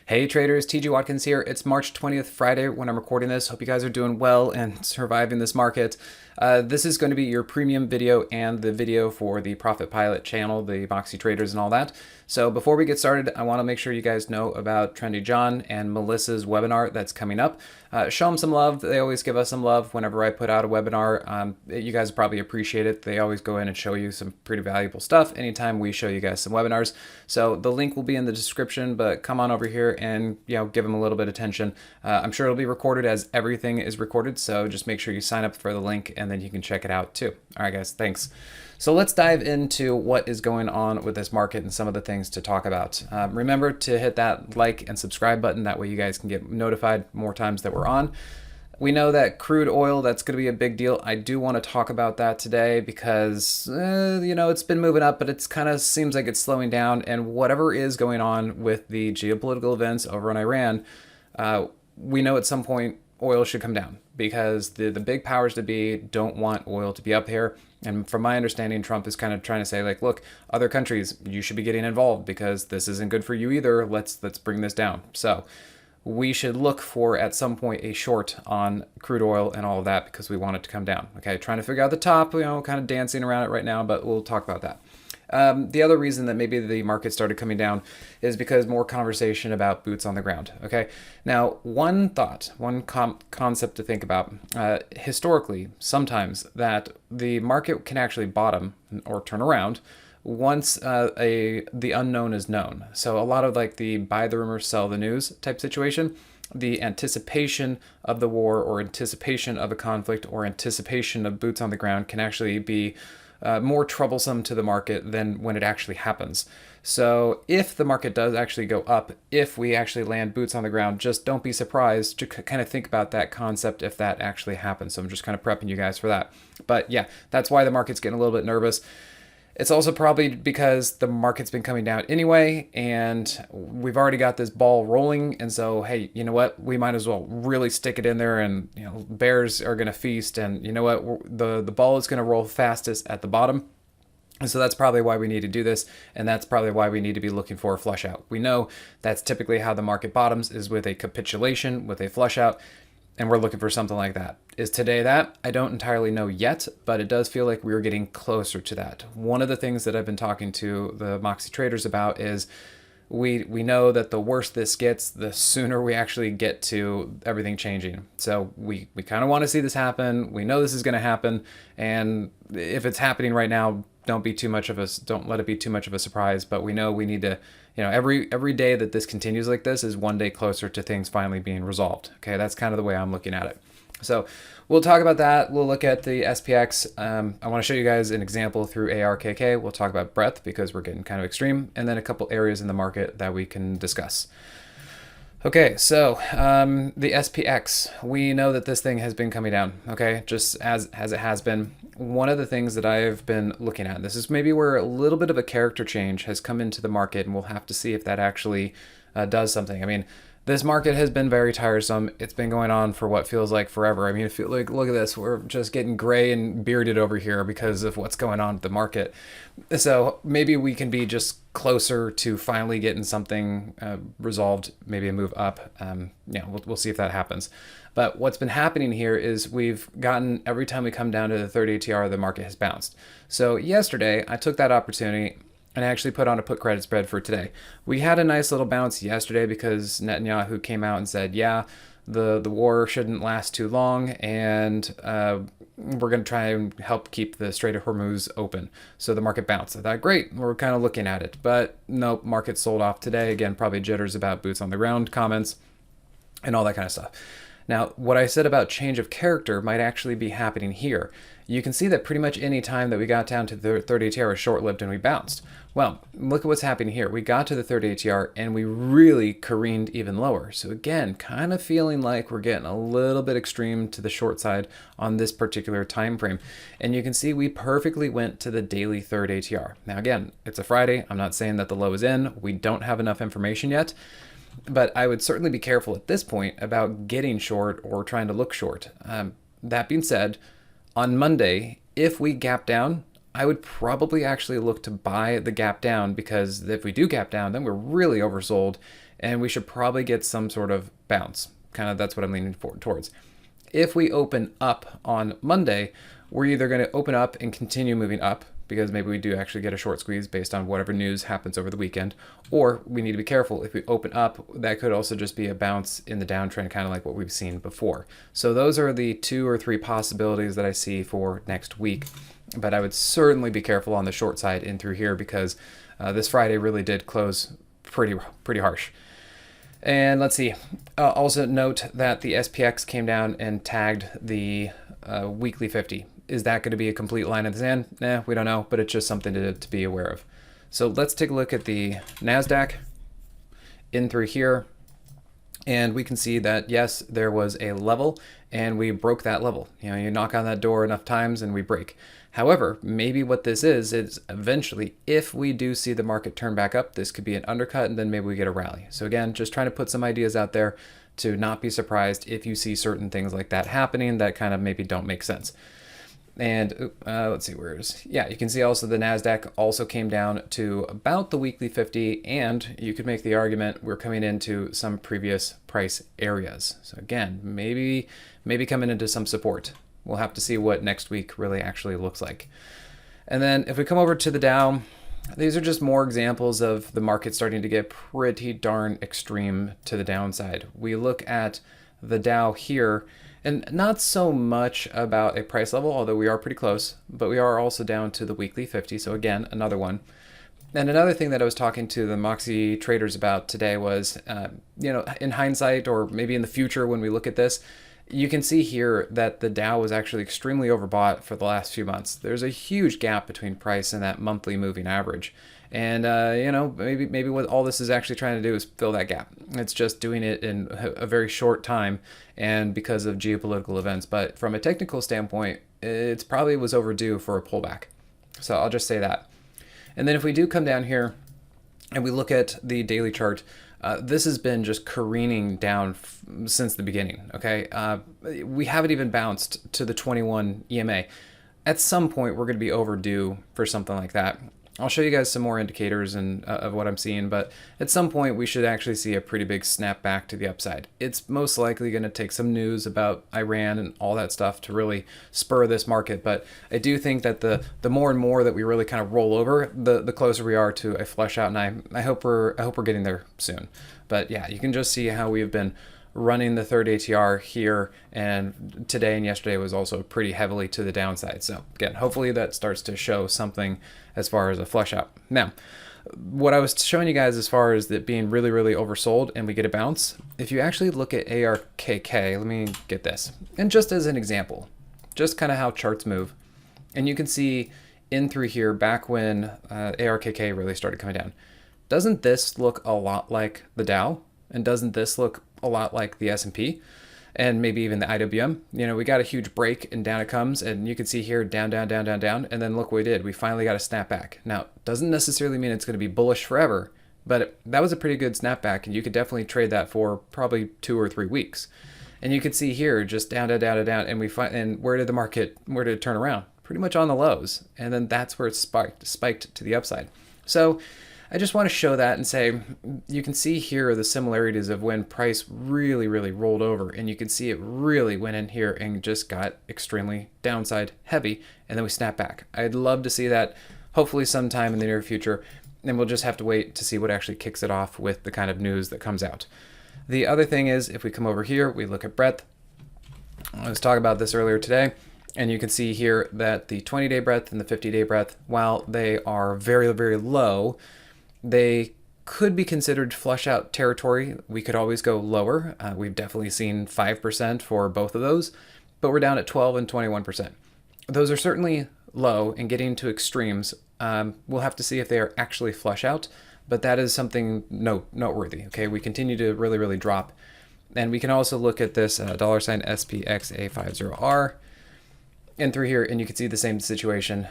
Hey traders, TG Watkins here. It's March 20th, Friday when I'm recording this. Hope you guys are doing well and surviving this market. This is going to be your premium video and the video for the Profit Pilot channel, the Moxie traders and all that. So before we get started, I want to make sure you guys know about Trendy John and Melissa's webinar that's coming up. Show them some love. They always give us some love whenever I put out a webinar. You guys probably appreciate it. They always go in and show you some pretty valuable stuff anytime we show you guys some webinars. So the link will be in the description, but come on over here and give them a little bit of attention. I'm sure it'll be recorded as everything is recorded, so just make sure you sign up for the link and then you can check it out too. All right, guys, thanks. So let's dive into what is going on with this market and some of the things to talk about. Remember to hit that like and subscribe button. That way you guys can get notified more times that we're on. We know that crude oil, that's going to be a big deal. I do want to talk about that today because, it's been moving up, but it's kind of seems like it's slowing down. And whatever is going on with the geopolitical events over in Iran, we know at some point oil should come down because the big powers to be don't want oil to be up here. And from my understanding, Trump is kind of trying to say, like, look, other countries, you should be getting involved because this isn't good for you either. Let's bring this down. So we should look for, at some point, a short on crude oil and all of that because we want it to come down. Okay, trying to figure out the top, kind of dancing around it right now, but we'll talk about that. The other reason that maybe the market started coming down is because more conversation about boots on the ground. Okay, now one concept to think about, historically, sometimes that the market can actually bottom or turn around once the unknown is known. So a lot of like the buy the rumor, sell the news type situation, the anticipation of the war or anticipation of a conflict or anticipation of boots on the ground can actually be more troublesome to the market than when it actually happens. So if the market does actually go up, if we actually land boots on the ground, just don't be surprised to kind of think about that concept if that actually happens. So I'm just kind of prepping you guys for that. But yeah, that's why the market's getting a little bit nervous. It's also probably because the market's been coming down anyway, and we've already got this ball rolling. And so, hey, you know what? We might as well really stick it in there, and bears are going to feast. And you know what? The ball is going to roll fastest at the bottom. And so that's probably why we need to do this, and that's probably why we need to be looking for a flush out. We know that's typically how the market bottoms, is with a capitulation, with a flush out. And we're looking for something like that. Is today that? I don't entirely know yet, but it does feel like we're getting closer to that. One of the things that I've been talking to the Moxie traders about is we know that the worse this gets, the sooner we actually get to everything changing. So we kind of want to see this happen. We know this is going to happen. And if it's happening right now, don't let it be too much of a surprise. But we know we need to, every day that this continues like this is one day closer to things finally being resolved. Okay, that's kind of the way I'm looking at it. So we'll talk about that. We'll look at the SPX. I want to show you guys an example through ARKK. We'll talk about breadth because we're getting kind of extreme, and then a couple areas in the market that we can discuss. Okay, so the SPX, we know that this thing has been coming down, okay, just as it has been. One of the things that I've been looking at, this is maybe where a little bit of a character change has come into the market, and we'll have to see if that actually does something. I mean, this market has been very tiresome. It's been going on for what feels like forever. I mean, look at this. We're just getting gray and bearded over here because of what's going on with the market. So maybe we can be just closer to finally getting something resolved, maybe a move up. We'll see if that happens. But what's been happening here is we've gotten, every time we come down to the 30 ATR, the market has bounced. So yesterday, I took that opportunity and I actually put on a put credit spread for today. We had a nice little bounce yesterday because Netanyahu came out and said, yeah, the war shouldn't last too long, and we're going to try and help keep the Strait of Hormuz open. So the market bounced. I thought, great, we're kind of looking at it. But nope, market sold off today. Again, probably jitters about boots on the ground comments and all that kind of stuff. Now, what I said about change of character might actually be happening here. You can see that pretty much any time that we got down to the 30 ATR was short-lived and we bounced. Well, look at what's happening here. We got to the 30 ATR and we really careened even lower. So again, kind of feeling like we're getting a little bit extreme to the short side on this particular time frame. And you can see we perfectly went to the daily third ATR. Now again, it's a Friday. I'm not saying that the low is in. We don't have enough information yet. But I would certainly be careful at this point about getting short or trying to look short. That being said, on Monday, if we gap down, I would probably actually look to buy the gap down, because if we do gap down, then we're really oversold and we should probably get some sort of bounce. Kind of that's what I'm leaning towards. If we open up on Monday, we're either going to open up and continue moving up, because maybe we do actually get a short squeeze based on whatever news happens over the weekend, or we need to be careful. If we open up, that could also just be a bounce in the downtrend, kind of like what we've seen before. So those are the 2 or 3 possibilities that I see for next week, but I would certainly be careful on the short side in through here, because this Friday really did close pretty harsh. And let's see. Also note that the SPX came down and tagged the weekly 50. Is that going to be a complete line in the sand? Nah, we don't know, but it's just something to be aware of. So let's take a look at the NASDAQ in through here. And we can see that, yes, there was a level and we broke that level. You know, you knock on that door enough times and we break. However, maybe what this is eventually, if we do see the market turn back up, this could be an undercut and then maybe we get a rally. So again, just trying to put some ideas out there to not be surprised if you see certain things like that happening that kind of maybe don't make sense. And let's see, you can see also the NASDAQ also came down to about the weekly 50, and you could make the argument we're coming into some previous price areas. So again, maybe coming into some support. We'll have to see what next week really actually looks like. And then if we come over to the Dow, these are just more examples of the market starting to get pretty darn extreme to the downside. We look at the Dow here, and not so much about a price level, although we are pretty close, but we are also down to the weekly 50. So again, another one. And another thing that I was talking to the Moxie traders about today was, in hindsight, or maybe in the future when we look at this, you can see here that the Dow was actually extremely overbought for the last few months. There's a huge gap between price and that monthly moving average. And, maybe what all this is actually trying to do is fill that gap. It's just doing it in a very short time and because of geopolitical events. But from a technical standpoint, it probably was overdue for a pullback. So I'll just say that. And then if we do come down here and we look at the daily chart, this has been just careening down since the beginning, okay? We haven't even bounced to the 21 EMA. At some point, we're going to be overdue for something like that. I'll show you guys some more indicators and of what I'm seeing, but at some point we should actually see a pretty big snap back to the upside. It's most likely going to take some news about Iran and all that stuff to really spur this market, but I do think that the more and more that we really kind of roll over, the closer we are to a flush out, and I hope we're getting there soon. But yeah, you can just see how we've been running the third ATR here, and today and yesterday was also pretty heavily to the downside. So again, hopefully that starts to show something as far as a flush out. Now, what I was showing you guys as far as it being really, really oversold and we get a bounce, if you actually look at ARKK, let me get this. And just as an example, just kind of how charts move. And you can see in through here back when ARKK really started coming down. Doesn't this look a lot like the Dow? And doesn't this look a lot like the S&P and maybe even the IWM? We got a huge break and down it comes, and you can see here down, and then look what we did. We finally got a snapback. Now, doesn't necessarily mean it's going to be bullish forever, but that was a pretty good snapback, and you could definitely trade that for probably 2 or 3 weeks. And you can see here just down, and where did it turn around? Pretty much on the lows, and then that's where it spiked to the upside. So I just want to show that and say, you can see here the similarities of when price really, really rolled over, and you can see it really went in here and just got extremely downside heavy, and then we snap back. I'd love to see that hopefully sometime in the near future, and we'll just have to wait to see what actually kicks it off with the kind of news that comes out. The other thing is, if we come over here, we look at breadth. I was talking about this earlier today. And you can see here that the 20-day breadth and the 50-day breadth, while they are very, very low, they could be considered flush out territory. We could always go lower. We've definitely seen 5% for both of those, but we're down at 12 and 21%. Those are certainly low, and getting to extremes, we'll have to see if they are actually flush out, but that is something noteworthy. Okay, we continue to really, really drop. And we can also look at this $SPX A50R. And through here, and you can see the same situation.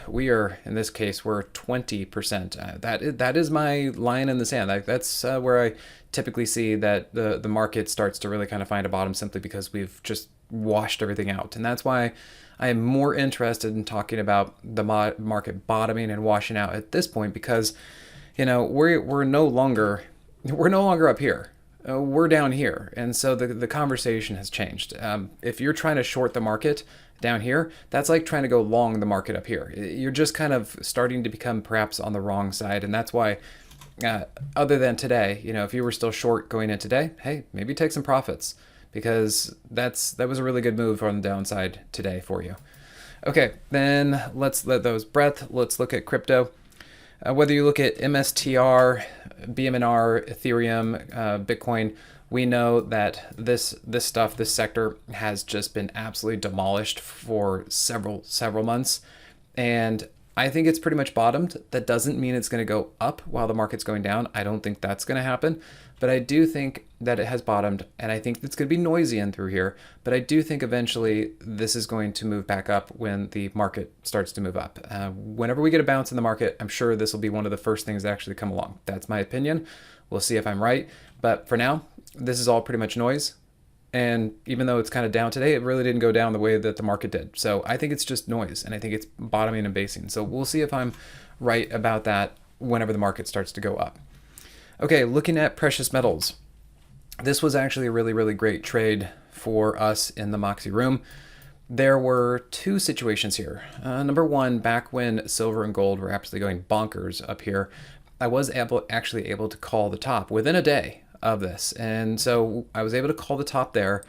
We are, in this case, we're 20%. That is my line in the sand. That's where I typically see that the market starts to really kind of find a bottom, simply because we've just washed everything out. And that's why I am more interested in talking about the market bottoming and washing out at this point, because we're no longer we're no longer up here. We're down here. And so the conversation has changed. If you're trying to short the market down here, that's like trying to go long the market up here. You're just kind of starting to become perhaps on the wrong side. And that's why, other than today, if you were still short going in today, hey, maybe take some profits, because that was a really good move on the downside today for you. Okay, then let's let those breath. Let's look at crypto. Whether you look at MSTR, BMNR, Ethereum, Bitcoin, we know that this stuff, this sector, has just been absolutely demolished for several months, and I think it's pretty much bottomed. That doesn't mean it's going to go up while the market's going down. I don't think that's going to happen, but I do think that it has bottomed, and I think it's going to be noisy in through here, but I do think eventually this is going to move back up when the market starts to move up. Whenever we get a bounce in the market, I'm sure this will be one of the first things that actually come along. That's my opinion. We'll see if I'm right, but for now, this is all pretty much noise. And even though it's kind of down today, it really didn't go down the way that the market did. So I think it's just noise, and I think it's bottoming and basing. So we'll see if I'm right about that whenever the market starts to go up. Okay, looking at precious metals. This was actually a really, really great trade for us in the Moxie room. There were two situations here. Number one, back when silver and gold were absolutely going bonkers up here, I was actually able to call the top within a day of this. And so I was able to call the top there.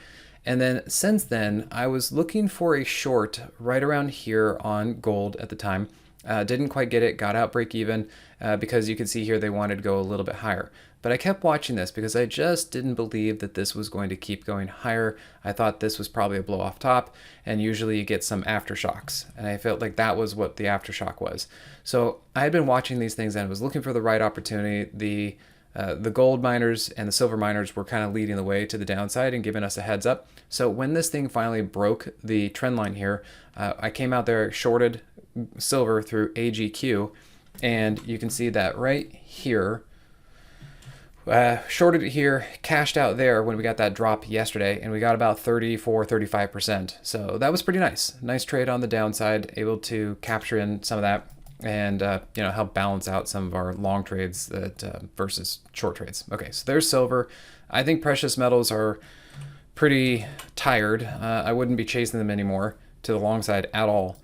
And then since then, I was looking for a short right around here on gold at the time. Didn't quite get it, got out break even, because you can see here they wanted to go a little bit higher. But I kept watching this because I just didn't believe that this was going to keep going higher. I thought this was probably a blow off top, and usually you get some aftershocks. And I felt like that was what the aftershock was. So I had been watching these things and I was looking for the right opportunity. The gold miners and the silver miners were kind of leading the way to the downside and giving us a heads up. So when this thing finally broke the trend line here, I came out there, shorted silver through AGQ, and you can see that right here. Shorted it here, cashed out there when we got that drop yesterday, and we got about 35%. So that was pretty nice. Nice trade on the downside, able to capture in some of that and help balance out some of our long trades versus short trades. Okay, so there's silver. I think precious metals are pretty tired. I wouldn't be chasing them anymore to the long side at all.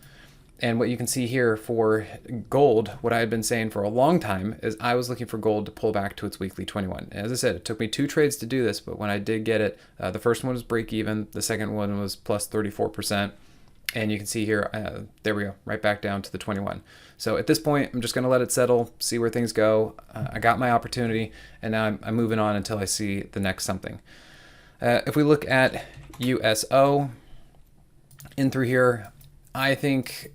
And what you can see here for gold, what I had been saying for a long time is I was looking for gold to pull back to its weekly 21. As I said, it took me 2 trades to do this, but when I did get it, the first one was break even, the second one was plus 34%. And you can see here, there we go, right back down to the 21. So at this point, I'm just going to let it settle, see where things go. I got my opportunity, and now I'm moving on until I see the next something. If we look at USO, in through here, I think,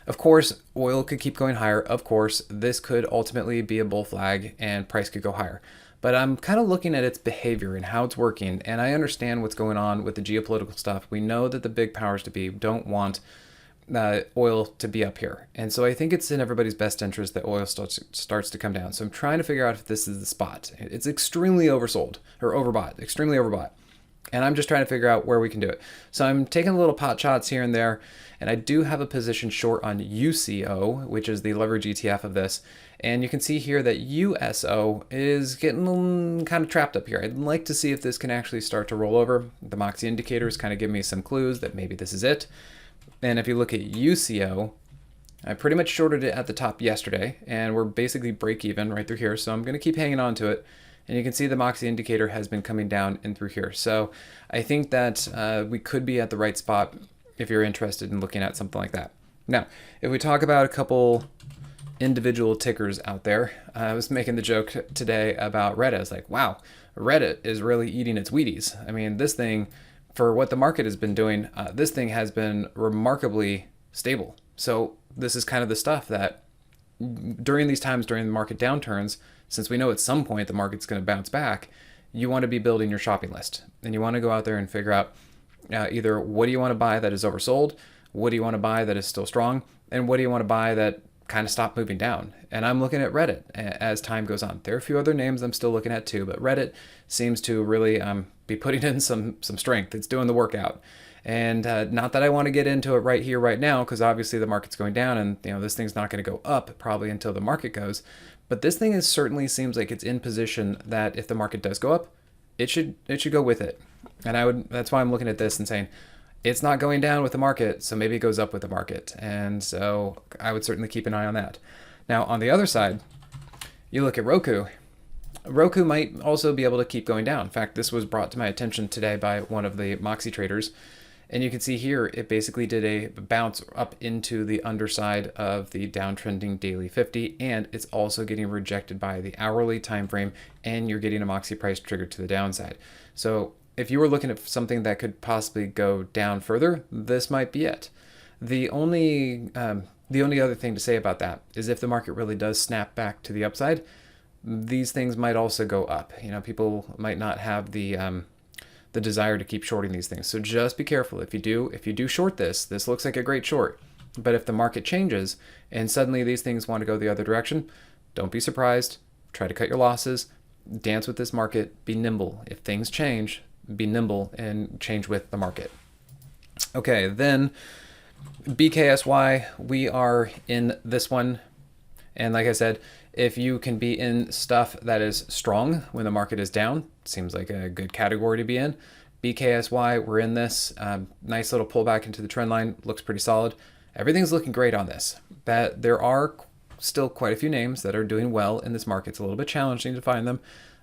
of course, oil could keep going higher. Of course, this could ultimately be a bull flag and price could go higher. But I'm kind of looking at its behavior and how it's working, and I understand what's going on with the geopolitical stuff. We know that the big powers to be don't want oil to be up here. And so I think it's in everybody's best interest that oil starts to come down. So I'm trying to figure out if this is the spot. It's extremely oversold, or overbought, extremely overbought. And I'm just trying to figure out where we can do it. So I'm taking little pot shots here and there, and I do have a position short on UCO, which is the leverage ETF of this. And you can see here that USO is getting kind of trapped up here. I'd like to see if this can actually start to roll over. The Moxie Indicator is kind of giving me some clues that maybe this is it. And if you look at UCO, I pretty much shorted it at the top yesterday, and we're basically break even right through here. So I'm going to keep hanging on to it. And you can see the Moxie Indicator has been coming down in through here. So I think that we could be at the right spot if you're interested in looking at something like that. Now, if we talk about a couple individual tickers out there, I was making the joke today about Reddit. I was like, wow, Reddit is really eating its Wheaties. I mean, this thing, for what the market has been doing, this thing has been remarkably stable. So this is kind of the stuff that during these times, during the market downturns, since we know at some point the market's going to bounce back, you want to be building your shopping list. And you want to go out there and figure out either what do you want to buy that is oversold, what do you want to buy that is still strong, and what do you want to buy that kind of stopped moving down. And I'm looking at Reddit as time goes on. There are a few other names I'm still looking at too, but Reddit seems to really be putting in some strength. It's doing the workout. And not that I want to get into it right here, right now, because obviously the market's going down and this thing's not going to go up probably until the market goes. But this thing is certainly seems like it's in position that if the market does go up, it should go with it. And that's why I'm looking at this and saying it's not going down with the market, so maybe it goes up with the market. And so I would certainly keep an eye on that. Now, on the other side, you look at Roku. Roku might also be able to keep going down. In fact, this was brought to my attention today by one of the Moxie traders. And you can see here, it basically did a bounce up into the underside of the downtrending daily 50, and it's also getting rejected by the hourly time frame, and you're getting a Moxie price triggered to the downside. So if you were looking at something that could possibly go down further, this might be it. The only other thing to say about that is if the market really does snap back to the upside, these things might also go up. You know, people might not have the desire to keep shorting these things. So just be careful. If you do short this looks like a great short. But if the market changes and suddenly these things want to go the other direction, don't be surprised. Try to cut your losses. Dance with this market. Be nimble. If things change, be nimble and change with the market. Okay, then BKSY, we are in this one. And like I said, if you can be in stuff that is strong when the market is down, seems like a good category to be in. BKSY, we're in this. Nice little pullback into the trend line, looks pretty solid. Everything's looking great on this. But there are still quite a few names that are doing well in this market. It's a little bit challenging to find them,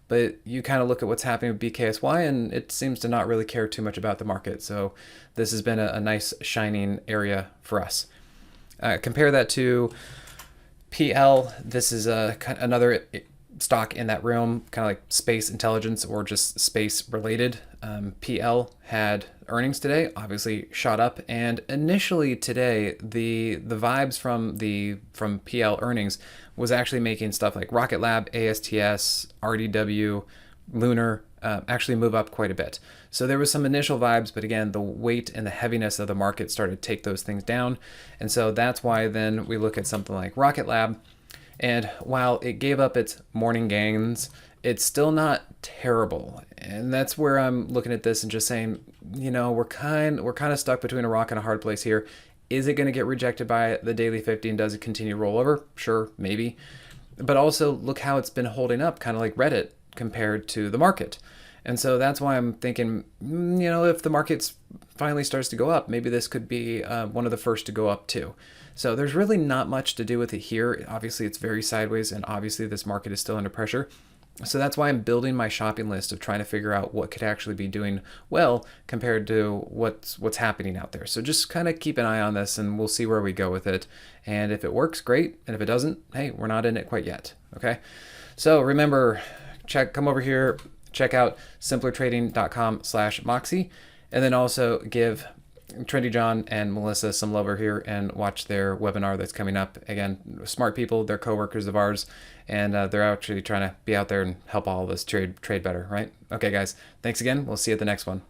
but you kind of look at what's happening with BKSY and it seems to not really care too much about the market. So this has been a nice shining area for us. Compare that to PL. This is another stock in that realm, kind of like space intelligence or just space related. PL had earnings today, obviously shot up, and initially today the vibes from PL earnings was actually making stuff like Rocket Lab, ASTS, RDW, Lunar actually move up quite a bit. So there was some initial vibes, but again, the weight and the heaviness of the market started to take those things down. And so that's why then we look at something like Rocket Lab. And while it gave up its morning gains, it's still not terrible. And that's where I'm looking at this and just saying, you know, we're kind of stuck between a rock and a hard place here. Is it going to get rejected by the daily 50 and does it continue to roll over? Sure, maybe. But also look how it's been holding up, kind of like Reddit compared to the market. And so that's why I'm thinking, you know, if the market finally starts to go up, maybe this could be one of the first to go up too. So there's really not much to do with it here. Obviously, it's very sideways, and obviously this market is still under pressure. So that's why I'm building my shopping list of trying to figure out what could actually be doing well compared to what's happening out there. So just kind of keep an eye on this, and we'll see where we go with it. And if it works, great. And if it doesn't, hey, we're not in it quite yet. Okay. So remember, come over here, check out simplertrading.com/Moxie, and then also give Trendy John and Melissa some love over here and watch their webinar that's coming up. Again, smart people, they're coworkers of ours, and they're actually trying to be out there and help all of us trade better, right? Okay, guys, thanks again. We'll see you at the next one.